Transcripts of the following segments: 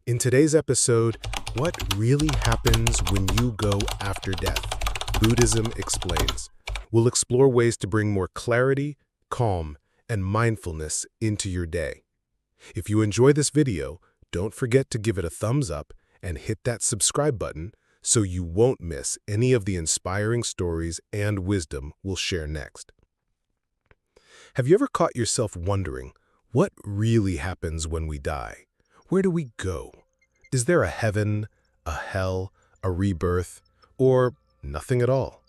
In today's episode, what really happens when you go after death? Buddhism explains. We'll explore ways to bring more clarity, calm, and mindfulness into your day. If you enjoy this video, don't forget to give it a thumbs up and hit that subscribe button so you won't miss any of the inspiring stories and wisdom we'll share next. Have you ever caught yourself wondering, what really happens when we die? Where do we go? Is there a heaven, a hell, a rebirth, or nothing at all?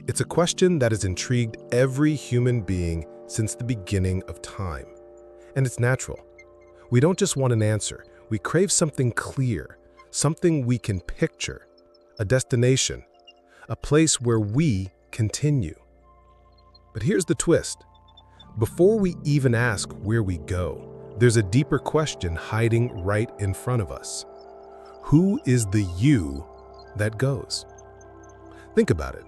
It's a question that has intrigued every human being since the beginning of time. And it's natural. We don't just want an answer. We crave something clear, something we can picture, a destination, a place where we continue. But here's the twist. Before we even ask where we go, there's a deeper question hiding right in front of us. Who is the you that goes? Think about it.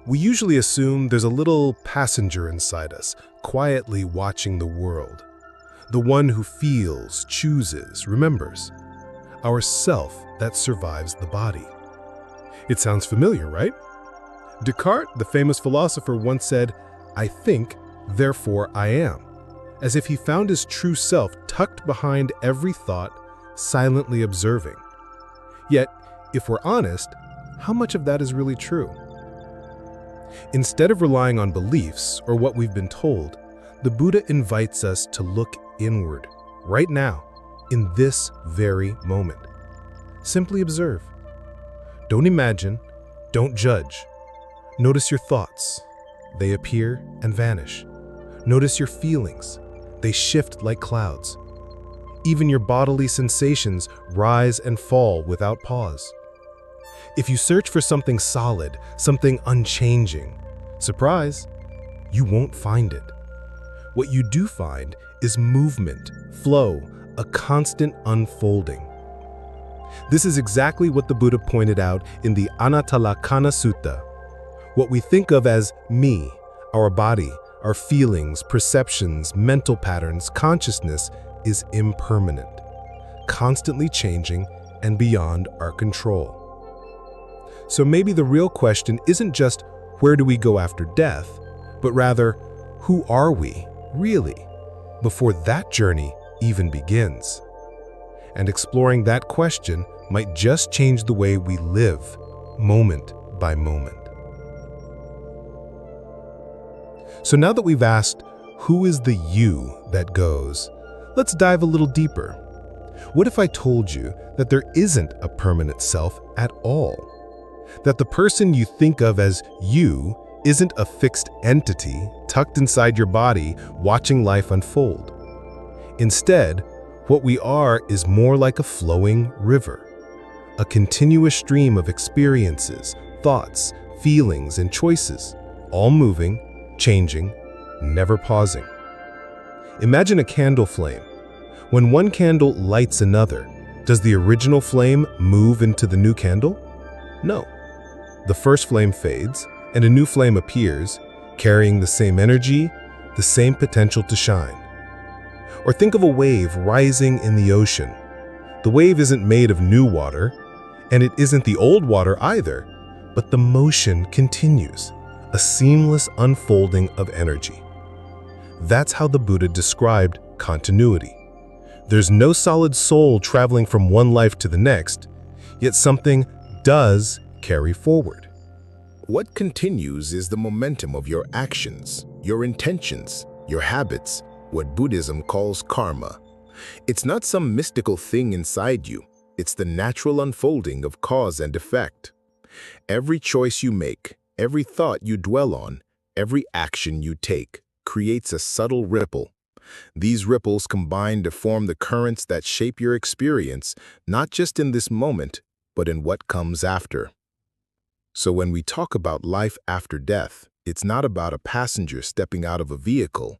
We usually assume there's a little passenger inside us, quietly watching the world. The one who feels, chooses, remembers. Our self that survives the body. It sounds familiar, right? Descartes, the famous philosopher, once said, "I think, therefore I am," as if he found his true self tucked behind every thought, silently observing. Yet, if we're honest, how much of that is really true? Instead of relying on beliefs or what we've been told, the Buddha invites us to look inward, right now, in this very moment. Simply observe. Don't imagine, don't judge. Notice your thoughts. They appear and vanish. Notice your feelings. They shift like clouds. Even your bodily sensations rise and fall without pause. If you search for something solid, something unchanging, surprise, you won't find it. What you do find is movement, flow, a constant unfolding. This is exactly what the Buddha pointed out in the Anattalakkhana Sutta. What we think of as me, our body, our feelings, perceptions, mental patterns, consciousness is impermanent, constantly changing and beyond our control. So maybe the real question isn't just where do we go after death, but rather, who are we, really, before that journey even begins? And exploring that question might just change the way we live, moment by moment. So now that we've asked, who is the you that goes, let's dive a little deeper. What if I told you that there isn't a permanent self at all? That the person you think of as you isn't a fixed entity tucked inside your body watching life unfold. Instead, what we are is more like a flowing river, a continuous stream of experiences, thoughts, feelings, and choices, all moving, changing, never pausing. Imagine a candle flame. When one candle lights another, does the original flame move into the new candle? No. The first flame fades, and a new flame appears, carrying the same energy, the same potential to shine. Or think of a wave rising in the ocean. The wave isn't made of new water, and it isn't the old water either, but the motion continues. A seamless unfolding of energy. That's how the Buddha described continuity. There's no solid soul traveling from one life to the next, yet something does carry forward. What continues is the momentum of your actions, your intentions, your habits, what Buddhism calls karma. It's not some mystical thing inside you. It's the natural unfolding of cause and effect. Every choice you make, every thought you dwell on, every action you take, creates a subtle ripple. These ripples combine to form the currents that shape your experience, not just in this moment, but in what comes after. So when we talk about life after death, it's not about a passenger stepping out of a vehicle.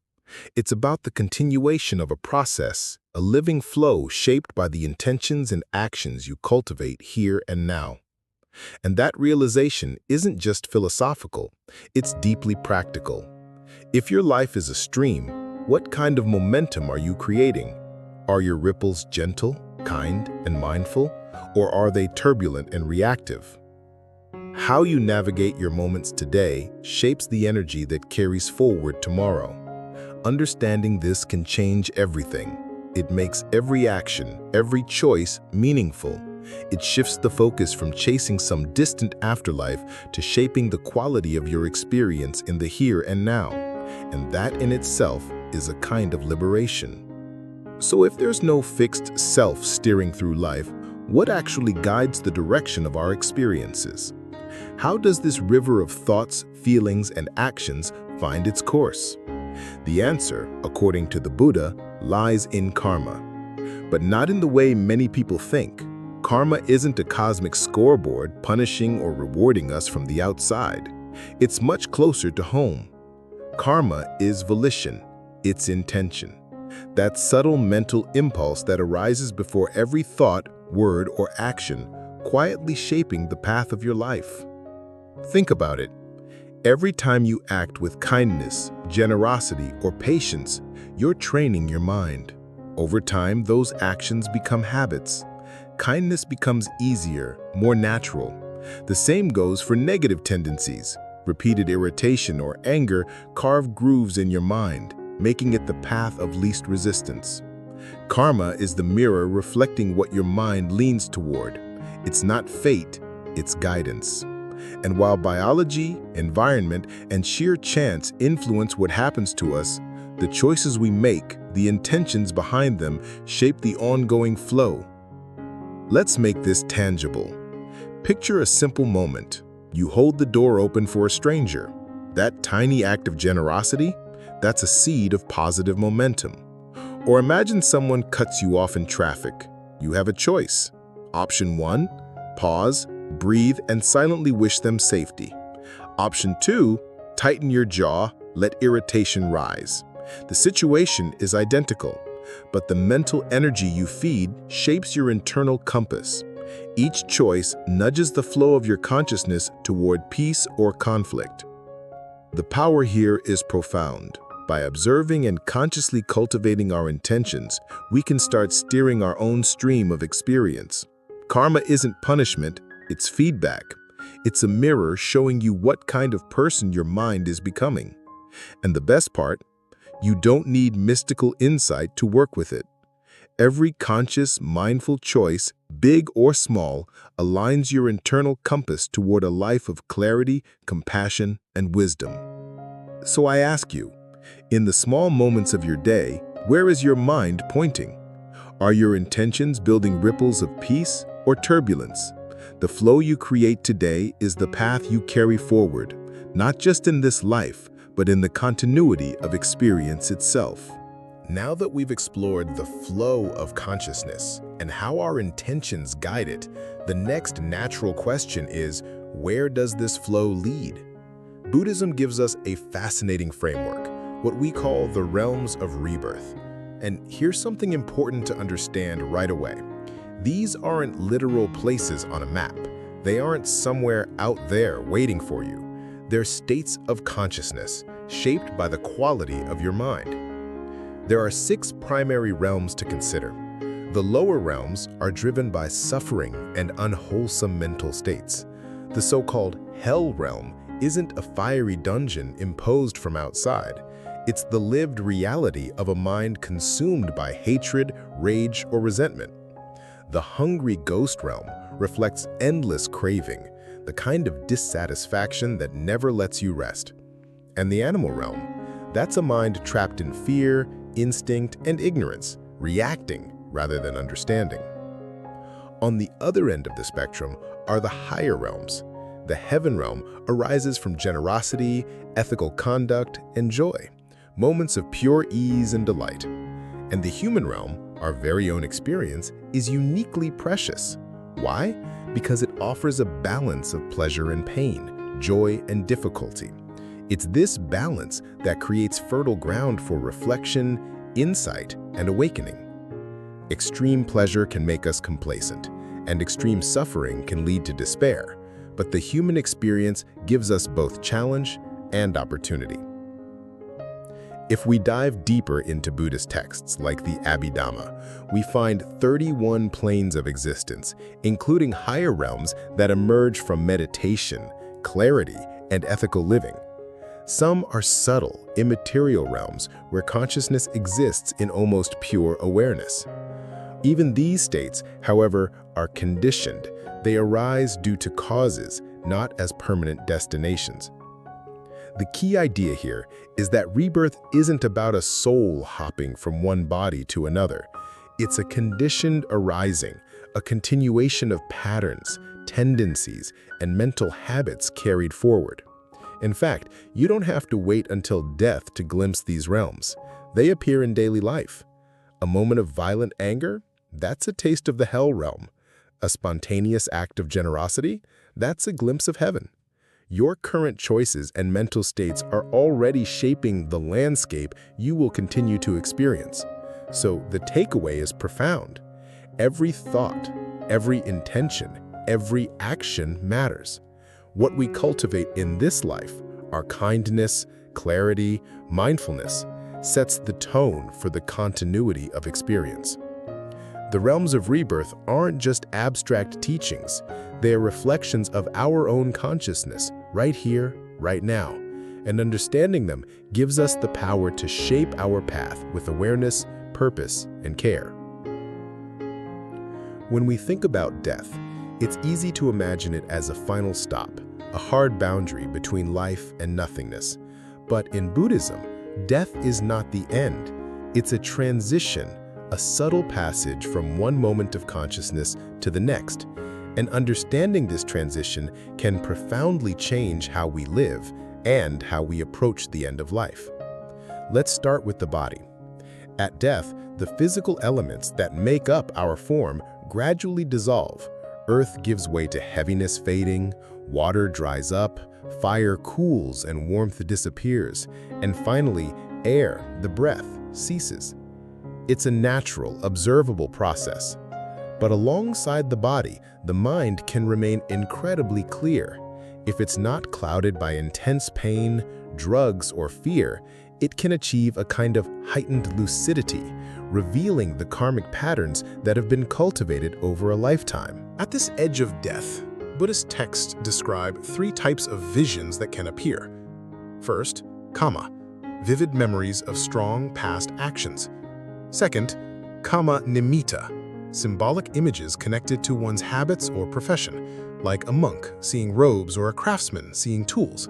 It's about the continuation of a process, a living flow shaped by the intentions and actions you cultivate here and now. And that realization isn't just philosophical, it's deeply practical. If your life is a stream, what kind of momentum are you creating? Are your ripples gentle, kind and mindful, or are they turbulent and reactive? How you navigate your moments today shapes the energy that carries forward tomorrow. Understanding this can change everything. It makes every action, every choice meaningful. It shifts the focus from chasing some distant afterlife to shaping the quality of your experience in the here and now. And that in itself is a kind of liberation. So if there's no fixed self steering through life, what actually guides the direction of our experiences? How does this river of thoughts, feelings, and actions find its course? The answer, according to the Buddha, lies in karma. But not in the way many people think. Karma isn't a cosmic scoreboard punishing or rewarding us from the outside. It's much closer to home. Karma is volition, it's intention. That subtle mental impulse that arises before every thought, word, or action, quietly shaping the path of your life. Think about it. Every time you act with kindness, generosity, or patience, you're training your mind. Over time, those actions become habits. Kindness becomes easier, more natural. The same goes for negative tendencies. Repeated irritation or anger carve grooves in your mind, making it the path of least resistance. Karma is the mirror reflecting what your mind leans toward. It's not fate, it's guidance. And while biology, environment, and sheer chance influence what happens to us, the choices we make, the intentions behind them, shape the ongoing flow. Let's make this tangible. Picture a simple moment. You hold the door open for a stranger. That tiny act of generosity, that's a seed of positive momentum. Or imagine someone cuts you off in traffic. You have a choice. Option 1, pause, breathe, and silently wish them safety. Option 2, tighten your jaw, let irritation rise. The situation is identical, but the mental energy you feed shapes your internal compass. Each choice nudges the flow of your consciousness toward peace or conflict. The power here is profound. By observing and consciously cultivating our intentions, we can start steering our own stream of experience. Karma isn't punishment, it's feedback. It's a mirror showing you what kind of person your mind is becoming. And the best part, you don't need mystical insight to work with it. Every conscious, mindful choice, big or small, aligns your internal compass toward a life of clarity, compassion, and wisdom. So I ask you, in the small moments of your day, where is your mind pointing? Are your intentions building ripples of peace or turbulence? The flow you create today is the path you carry forward, not just in this life, but in the continuity of experience itself. Now that we've explored the flow of consciousness and how our intentions guide it, the next natural question is, where does this flow lead? Buddhism gives us a fascinating framework, what we call the realms of rebirth. And here's something important to understand right away. These aren't literal places on a map. They aren't somewhere out there waiting for you. They're states of consciousness, shaped by the quality of your mind. There are 6 primary realms to consider. The lower realms are driven by suffering and unwholesome mental states. The so-called hell realm isn't a fiery dungeon imposed from outside. It's the lived reality of a mind consumed by hatred, rage, or resentment. The hungry ghost realm reflects endless craving, the kind of dissatisfaction that never lets you rest. And the animal realm, that's a mind trapped in fear, instinct, and ignorance, reacting rather than understanding. On the other end of the spectrum are the higher realms. The heaven realm arises from generosity, ethical conduct, and joy, moments of pure ease and delight. And the human realm, our very own experience, is uniquely precious. Why? Because it offers a balance of pleasure and pain, joy and difficulty. It's this balance that creates fertile ground for reflection, insight, and awakening. Extreme pleasure can make us complacent, and extreme suffering can lead to despair, but the human experience gives us both challenge and opportunity. If we dive deeper into Buddhist texts like the Abhidhamma, we find 31 planes of existence, including higher realms that emerge from meditation, clarity, and ethical living. Some are subtle, immaterial realms where consciousness exists in almost pure awareness. Even these states, however, are conditioned. They arise due to causes, not as permanent destinations. The key idea here is that rebirth isn't about a soul hopping from one body to another. It's a conditioned arising, a continuation of patterns, tendencies, and mental habits carried forward. In fact, you don't have to wait until death to glimpse these realms. They appear in daily life. A moment of violent anger? That's a taste of the hell realm. A spontaneous act of generosity? That's a glimpse of heaven. Your current choices and mental states are already shaping the landscape you will continue to experience. So the takeaway is profound. Every thought, every intention, every action matters. What we cultivate in this life, our kindness, clarity, mindfulness, sets the tone for the continuity of experience. The realms of rebirth aren't just abstract teachings. They are reflections of our own consciousness, right here, right now. And understanding them gives us the power to shape our path with awareness, purpose, and care. When we think about death, it's easy to imagine it as a final stop, a hard boundary between life and nothingness. But in Buddhism, death is not the end. It's a transition, a subtle passage from one moment of consciousness to the next. And understanding this transition can profoundly change how we live and how we approach the end of life. Let's start with the body. At death, the physical elements that make up our form gradually dissolve. Earth gives way to heaviness fading, water dries up, fire cools and warmth disappears, and finally, air, the breath, ceases. It's a natural, observable process. But alongside the body, the mind can remain incredibly clear. If it's not clouded by intense pain, drugs, or fear, it can achieve a kind of heightened lucidity, revealing the karmic patterns that have been cultivated over a lifetime. At this edge of death, Buddhist texts describe 3 types of visions that can appear. First, kama, vivid memories of strong past actions. Second, kama nimitta, symbolic images connected to one's habits or profession, like a monk seeing robes or a craftsman seeing tools.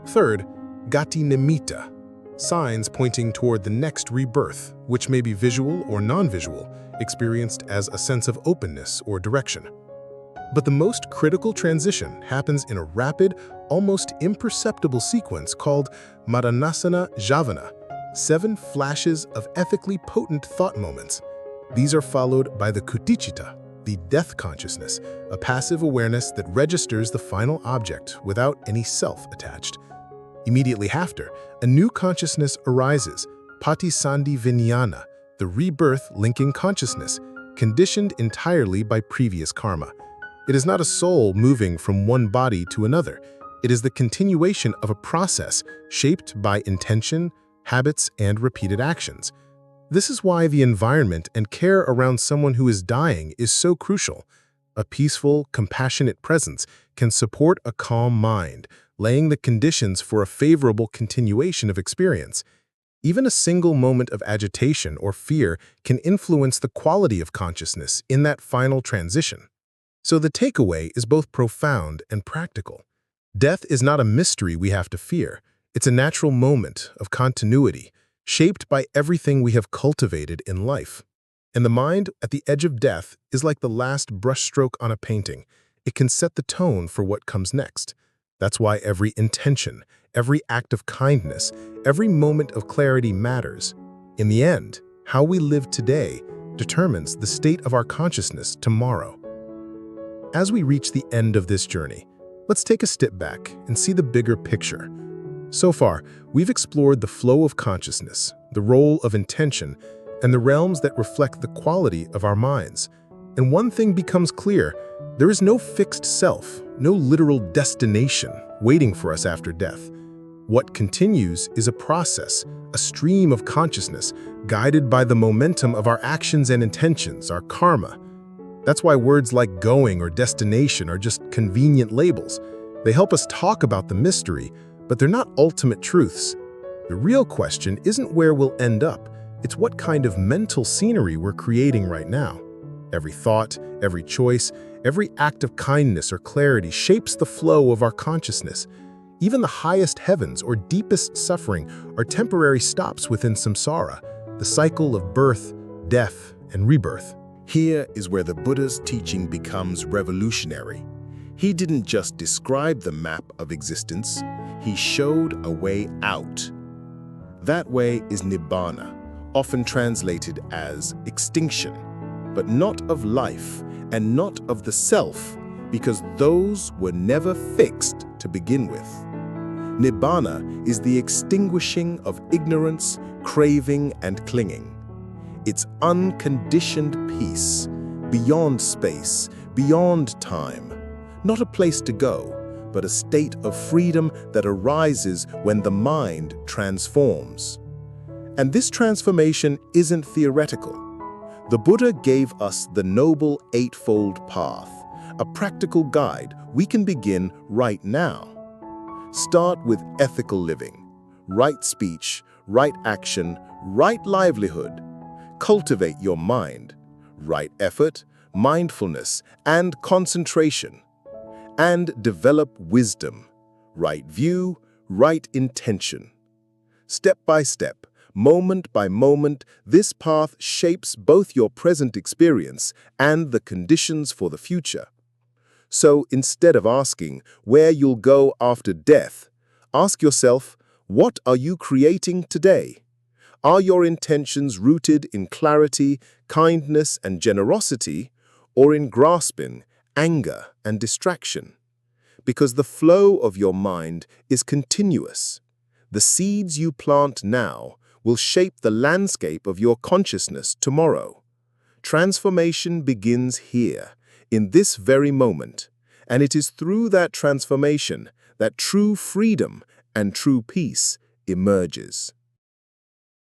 Third, gati nimitta, signs pointing toward the next rebirth, which may be visual or non-visual, experienced as a sense of openness or direction. But the most critical transition happens in a rapid, almost imperceptible sequence called Maranasana Javana, 7 flashes of ethically potent thought moments. These are followed by the Kuticita, the death consciousness, a passive awareness that registers the final object without any self attached. Immediately after, a new consciousness arises, Patisandhi Vijnana, the rebirth linking consciousness, conditioned entirely by previous karma. It is not a soul moving from one body to another. It is the continuation of a process shaped by intention, habits, and repeated actions. This is why the environment and care around someone who is dying is so crucial. A peaceful, compassionate presence can support a calm mind, laying the conditions for a favorable continuation of experience. Even a single moment of agitation or fear can influence the quality of consciousness in that final transition. So the takeaway is both profound and practical. Death is not a mystery we have to fear. It's a natural moment of continuity, shaped by everything we have cultivated in life. And the mind at the edge of death is like the last brushstroke on a painting. It can set the tone for what comes next. That's why every intention, every act of kindness, every moment of clarity matters. In the end, how we live today determines the state of our consciousness tomorrow. As we reach the end of this journey, let's take a step back and see the bigger picture. So far, we've explored the flow of consciousness, the role of intention, and the realms that reflect the quality of our minds. And one thing becomes clear: there is no fixed self, no literal destination waiting for us after death. What continues is a process, a stream of consciousness, guided by the momentum of our actions and intentions, our karma. That's why words like going or destination are just convenient labels. They help us talk about the mystery, but they're not ultimate truths. The real question isn't where we'll end up, it's what kind of mental scenery we're creating right now. Every thought, every choice, every act of kindness or clarity shapes the flow of our consciousness. Even the highest heavens or deepest suffering are temporary stops within samsara, the cycle of birth, death, and rebirth. Here is where the Buddha's teaching becomes revolutionary. He didn't just describe the map of existence, he showed a way out. That way is Nibbana, often translated as extinction, but not of life and not of the self, because those were never fixed to begin with. Nibbana is the extinguishing of ignorance, craving, and clinging. It's unconditioned peace, beyond space, beyond time. Not a place to go, but a state of freedom that arises when the mind transforms. And this transformation isn't theoretical. The Buddha gave us the Noble Eightfold Path, a practical guide we can begin right now. Start with ethical living, right speech, right action, right livelihood. Cultivate your mind, right effort, mindfulness, and concentration. And develop wisdom, right view, right intention. Step by step, moment by moment, this path shapes both your present experience and the conditions for the future. So instead of asking where you'll go after death, ask yourself, what are you creating today? Are your intentions rooted in clarity, kindness, and generosity, or in grasping, anger, and distraction? Because the flow of your mind is continuous. The seeds you plant now will shape the landscape of your consciousness tomorrow. Transformation begins here, in this very moment, and it is through that transformation that true freedom and true peace emerges.